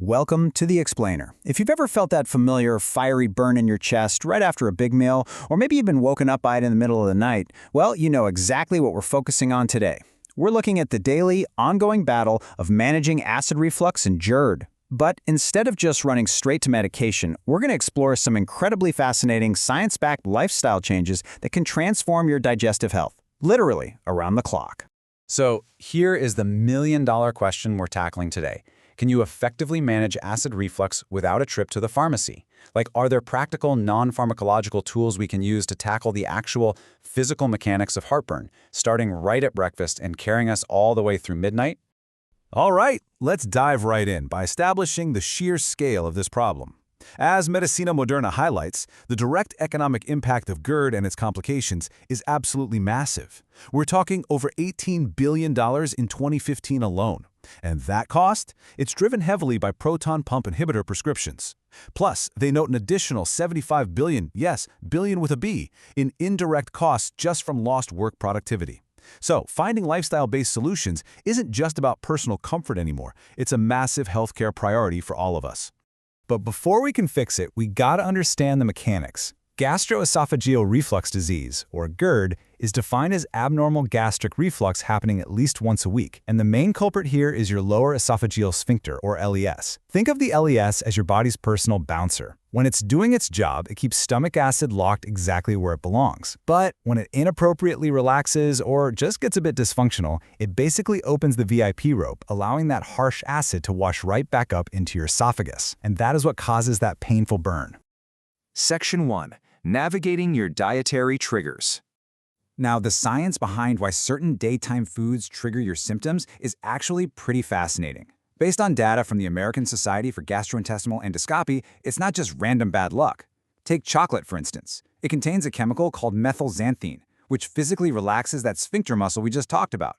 Welcome to The Explainer. If you've ever felt that familiar, fiery burn in your chest right after a big meal, or maybe you've been woken up by it in the middle of the night, well, you know exactly what we're focusing on today. We're looking at the daily, ongoing battle of managing acid reflux and GERD. But instead of just running straight to medication, we're going to explore some incredibly fascinating science-backed lifestyle changes that can transform your digestive health, literally around the clock. So here is the million-dollar question we're tackling today. Can you effectively manage acid reflux without a trip to the pharmacy? Like, are there practical, non-pharmacological tools we can use to tackle the actual physical mechanics of heartburn, starting right at breakfast and carrying us all the way through midnight? All right, let's dive right in by establishing the sheer scale of this problem. As Medicina Moderna highlights, the direct economic impact of GERD and its complications is absolutely massive. We're talking over $18 billion in 2015 alone. And that cost? It's driven heavily by proton pump inhibitor prescriptions. Plus, they note an additional $75 billion, yes, billion with a B, in indirect costs just from lost work productivity. So, finding lifestyle-based solutions isn't just about personal comfort anymore. It's a massive healthcare priority for all of us. But before we can fix it, we gotta understand the mechanics. Gastroesophageal reflux disease, or GERD, is defined as abnormal gastric reflux happening at least once a week, and the main culprit here is your lower esophageal sphincter, or LES. Think of the LES as your body's personal bouncer. When it's doing its job, it keeps stomach acid locked exactly where it belongs. But when it inappropriately relaxes or just gets a bit dysfunctional, it basically opens the VIP rope, allowing that harsh acid to wash right back up into your esophagus. And that is what causes that painful burn. Section 1. Navigating your dietary triggers. Now, the science behind why certain daytime foods trigger your symptoms is actually pretty fascinating. Based on data from the American Society for Gastrointestinal Endoscopy, it's not just random bad luck. Take chocolate, for instance. It contains a chemical called methylxanthine, which physically relaxes that sphincter muscle we just talked about.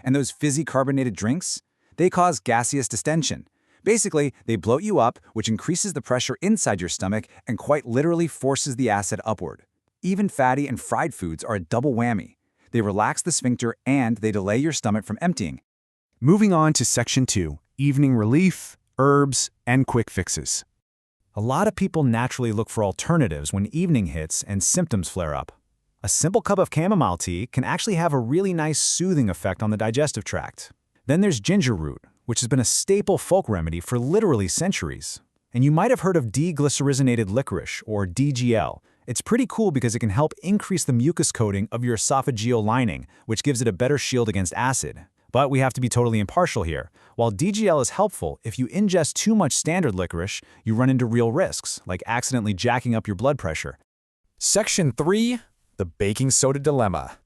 And those fizzy carbonated drinks? They cause gaseous distension. Basically, they bloat you up, which increases the pressure inside your stomach and quite literally forces the acid upward. Even fatty and fried foods are a double whammy. They relax the sphincter and they delay your stomach from emptying. Moving on to Section 2, evening relief, herbs, and quick fixes. A lot of people naturally look for alternatives when evening hits and symptoms flare up. A simple cup of chamomile tea can actually have a really nice soothing effect on the digestive tract. Then there's ginger root, which has been a staple folk remedy for literally centuries. And you might have heard of deglycerinated licorice, or DGL. It's pretty cool because it can help increase the mucus coating of your esophageal lining, which gives it a better shield against acid. But we have to be totally impartial here. While DGL is helpful, if you ingest too much standard licorice, you run into real risks, like accidentally jacking up your blood pressure. Section 3. The baking soda dilemma.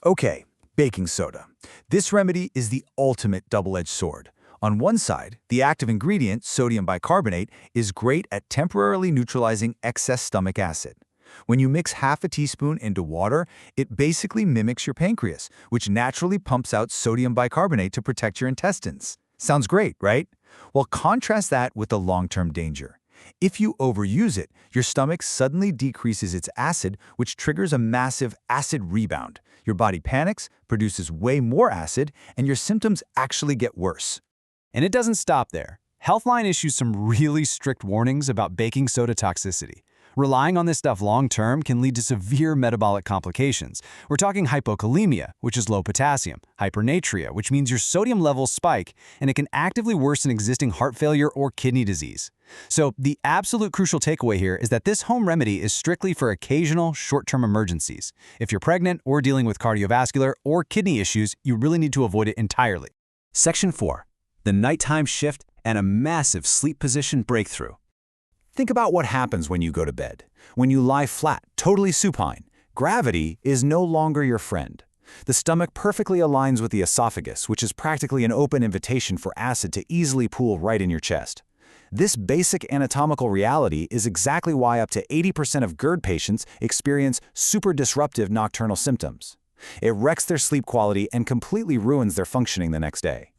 Okay, baking soda. This remedy is the ultimate double-edged sword. On one side, the active ingredient, sodium bicarbonate, is great at temporarily neutralizing excess stomach acid. When you mix half a teaspoon into water, it basically mimics your pancreas, which naturally pumps out sodium bicarbonate to protect your intestines. Sounds great, right? Well, contrast that with the long-term danger. If you overuse it, your stomach suddenly decreases its acid, which triggers a massive acid rebound. Your body panics, produces way more acid, and your symptoms actually get worse. And it doesn't stop there. Healthline issues some really strict warnings about baking soda toxicity. Relying on this stuff long-term can lead to severe metabolic complications. We're talking hypokalemia, which is low potassium, hypernatria, which means your sodium levels spike, and it can actively worsen existing heart failure or kidney disease. So the absolute crucial takeaway here is that this home remedy is strictly for occasional short-term emergencies. If you're pregnant or dealing with cardiovascular or kidney issues, you really need to avoid it entirely. Section 4. The nighttime shift and a massive sleep position breakthrough. Think about what happens when you go to bed. When you lie flat, totally supine, gravity is no longer your friend. The stomach perfectly aligns with the esophagus, which is practically an open invitation for acid to easily pool right in your chest. This basic anatomical reality is exactly why up to 80% of GERD patients experience super disruptive nocturnal symptoms. It wrecks their sleep quality and completely ruins their functioning the next day.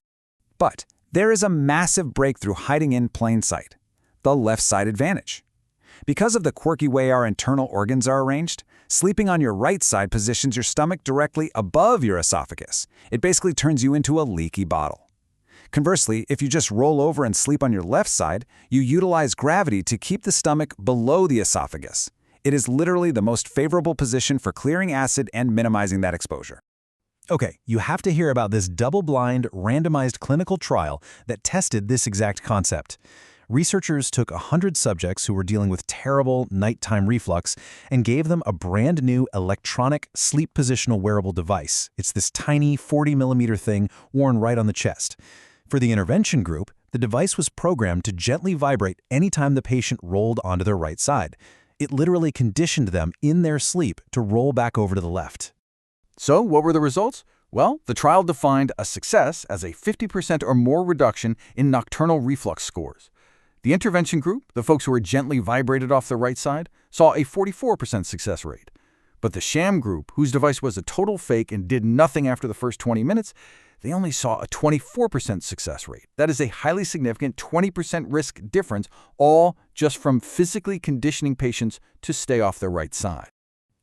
But there is a massive breakthrough hiding in plain sight: the left side advantage. Because of the quirky way our internal organs are arranged, sleeping on your right side positions your stomach directly above your esophagus. It basically turns you into a leaky bottle. Conversely, if you just roll over and sleep on your left side, you utilize gravity to keep the stomach below the esophagus. It is literally the most favorable position for clearing acid and minimizing that exposure. Okay, you have to hear about this double-blind, randomized clinical trial that tested this exact concept. Researchers took 100 subjects who were dealing with terrible nighttime reflux and gave them a brand new electronic sleep positional wearable device. It's this tiny 40-millimeter thing worn right on the chest. For the intervention group, the device was programmed to gently vibrate anytime the patient rolled onto their right side. It literally conditioned them in their sleep to roll back over to the left. So, what were the results? Well, the trial defined a success as a 50% or more reduction in nocturnal reflux scores. The intervention group, the folks who were gently vibrated off the right side, saw a 44% success rate. But the sham group, whose device was a total fake and did nothing after the first 20 minutes, they only saw a 24% success rate. That is a highly significant 20% risk difference, all just from physically conditioning patients to stay off their right side.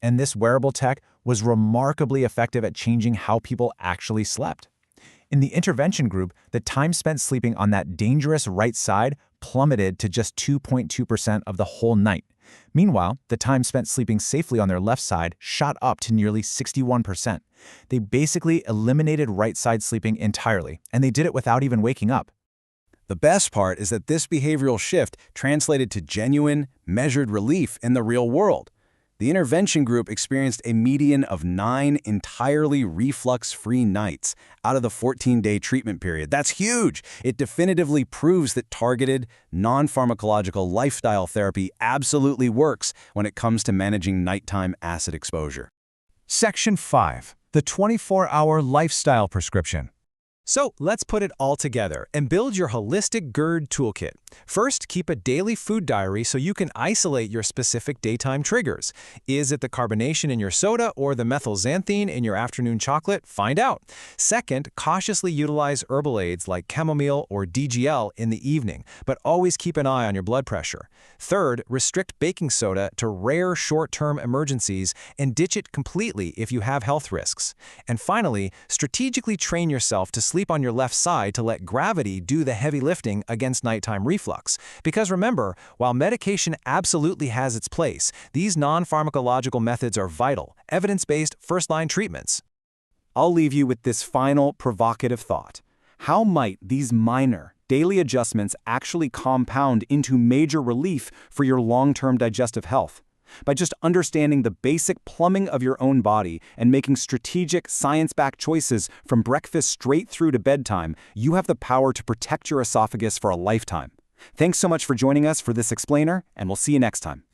And this wearable tech was remarkably effective at changing how people actually slept. In the intervention group, the time spent sleeping on that dangerous right side plummeted to just 2.2% of the whole night. Meanwhile, the time spent sleeping safely on their left side shot up to nearly 61%. They basically eliminated right side sleeping entirely, and they did it without even waking up. The best part is that this behavioral shift translated to genuine, measured relief in the real world. The intervention group experienced a median of 9 entirely reflux-free nights out of the 14-day treatment period. That's huge! It definitively proves that targeted, non-pharmacological lifestyle therapy absolutely works when it comes to managing nighttime acid exposure. Section 5. The 24-hour lifestyle prescription. So let's put it all together and build your holistic GERD toolkit. First, keep a daily food diary so you can isolate your specific daytime triggers. Is it the carbonation in your soda or the methylxanthine in your afternoon chocolate? Find out. Second, cautiously utilize herbal aids like chamomile or DGL in the evening, but always keep an eye on your blood pressure. Third, restrict baking soda to rare short-term emergencies and ditch it completely if you have health risks. And finally, strategically train yourself to sleep on your left side to let gravity do the heavy lifting against nighttime reflux. Because remember, while medication absolutely has its place, these non-pharmacological methods are vital, evidence-based first-line treatments. I'll leave you with this final provocative thought. How might these minor, daily adjustments actually compound into major relief for your long-term digestive health? By just understanding the basic plumbing of your own body and making strategic, science-backed choices from breakfast straight through to bedtime, you have the power to protect your esophagus for a lifetime. Thanks so much for joining us for this explainer, and we'll see you next time.